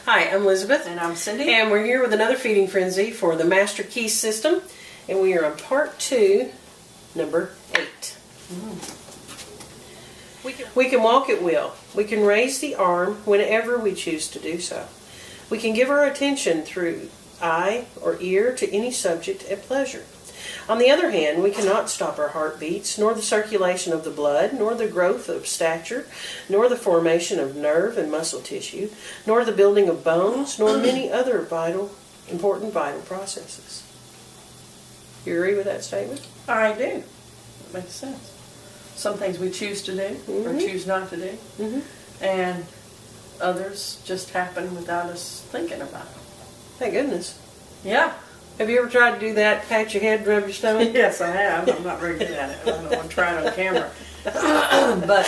Hi, I'm Elizabeth. And I'm Cindy. And we're here with another feeding frenzy for the Master Key system. And we are on part 2, number 8. We can walk at will. We can raise the arm whenever we choose to do so. We can give our attention through eye or ear to any subject at pleasure. On the other hand, we cannot stop our heartbeats, nor the circulation of the blood, nor the growth of stature, nor the formation of nerve and muscle tissue, nor the building of bones, nor many other important vital processes. You agree with that statement? I do. It makes sense. Some things we choose to do or choose not to do, and others just happen without us thinking about them. Thank goodness. Yeah. Have you ever tried to do that, pat your head, rub your stomach? Yes, I have. I'm not very good at it. I don't want to try it on camera. But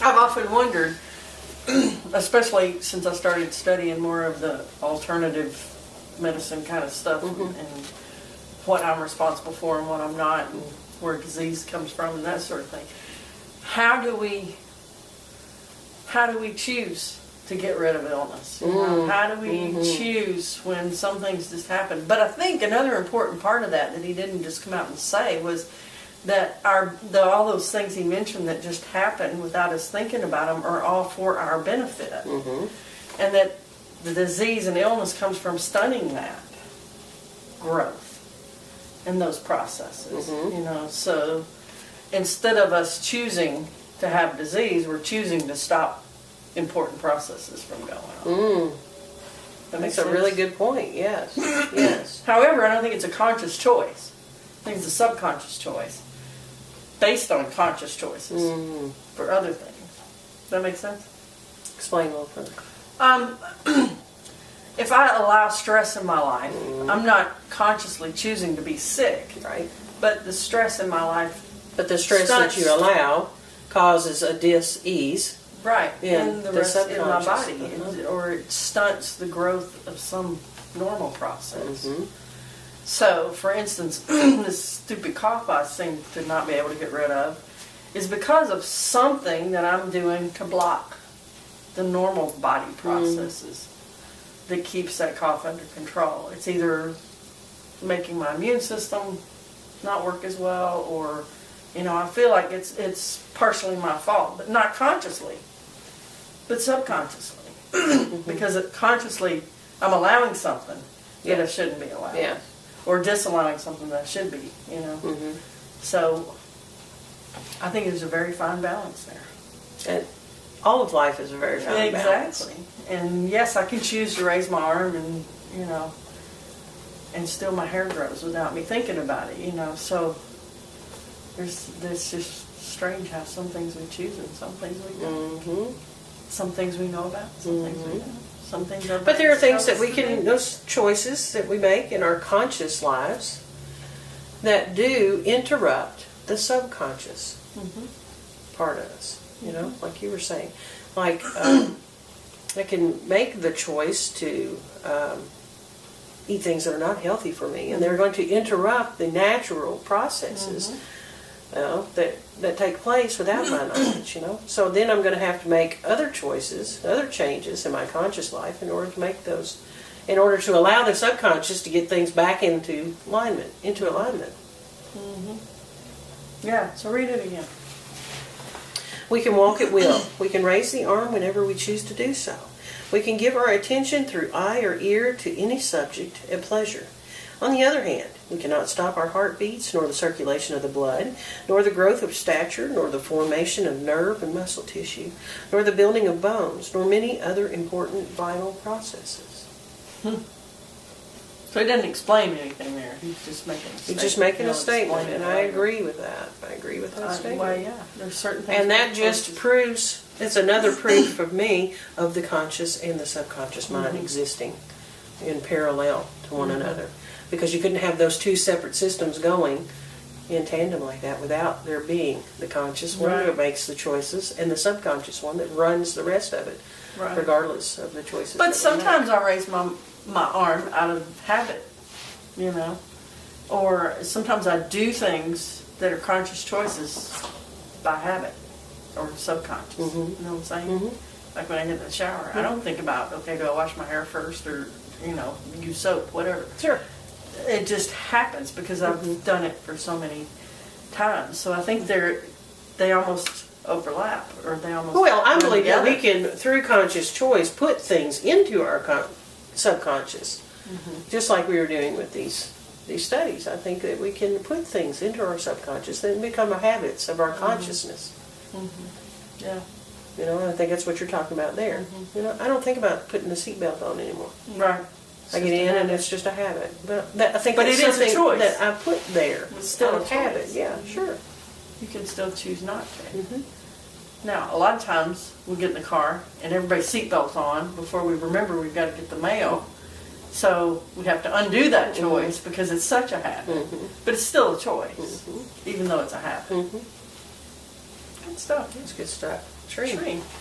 I've often wondered, especially since I started studying more of the alternative medicine kind of stuff and what I'm responsible for and what I'm not and where disease comes from and that sort of thing. How do we choose to get rid of illness? You know, how do we choose when some things just happen? But I think another important part of that he didn't just come out and say was that all those things he mentioned that just happen without us thinking about them are all for our benefit. And that the disease and illness comes from stunning that growth in those processes. You know, so instead of us choosing to have disease, we're choosing to stop important processes from going on. That's a really good point, yes. Yes. However, I don't think it's a conscious choice. I think it's a subconscious choice based on conscious choices for other things. Does that make sense? Explain a little further. If I allow stress in my life, I'm not consciously choosing to be sick. Right. But the stress in my life... But the stress that you allow causes a dis-ease. Right, in the rest in my body, or it stunts the growth of some normal process. So, for instance, this stupid cough I seem to not be able to get rid of is because of something that I'm doing to block the normal body processes that keeps that cough under control. It's either making my immune system not work as well, or, you know, I feel like it's partially my fault, but not consciously. But subconsciously, because consciously I'm allowing something that I shouldn't be allowing, or disallowing something that I should be, you know. So I think there's a very fine balance there. And all of life is a very fine balance. Exactly. And yes, I can choose to raise my arm and, you know, and still my hair grows without me thinking about it, you know. So there's just strange how some things we choose and some things we don't. Some things we know about, some things we don't. Some things are. But there are things that we can, those choices that we make in our conscious lives that do interrupt the subconscious part of us. You know, like you were saying. Like, I can make the choice to eat things that are not healthy for me, and they're going to interrupt the natural processes that take place without my knowledge, you know. So then I'm going to have to make other choices, other changes in my conscious life in order to make those, in order to allow the subconscious to get things back into alignment. Yeah, so read it again. We can walk at will. We can raise the arm whenever we choose to do so. We can give our attention through eye or ear to any subject at pleasure. On the other hand, we cannot stop our heartbeats, nor the circulation of the blood, nor the growth of stature, nor the formation of nerve and muscle tissue, nor the building of bones, nor many other important vital processes. So he doesn't explain anything there. He's just making a statement. He's just making a statement, and I agree with that. I agree with that statement. Well, yeah, there's certain things. And that just proves, it's another proof of me of the conscious and the subconscious mind existing in parallel to one another. Because you couldn't have those two separate systems going in tandem like that without there being the conscious one that makes the choices and the subconscious one that runs the rest of it, regardless of the choices. But sometimes I raise my arm out of habit, you know, or sometimes I do things that are conscious choices by habit or subconscious. You know what I'm saying? Like when I get in the shower, I don't think about, okay, do I wash my hair first or, use soap, whatever. Sure. It just happens because I've done it for so many times. So I think they almost overlap, or they almost. Well, I believe that we together. can, through conscious choice, put things into our subconscious, just like we were doing with these studies. I think that we can put things into our subconscious that become habits of our consciousness. Yeah. And I think that's what you're talking about there. I don't think about putting the seatbelt on anymore. Right. I get in and it's just a habit. But I think But that's it is a something choice. that I put there. It's still out a of habit. choice. Yeah, sure. You can still choose not to. Now, a lot of times we get in the car and everybody's seatbelt's on before we remember we've got to get the mail. So we have to undo that choice because it's such a habit. But it's still a choice, even though it's a habit. Good stuff. That's good stuff. Tree.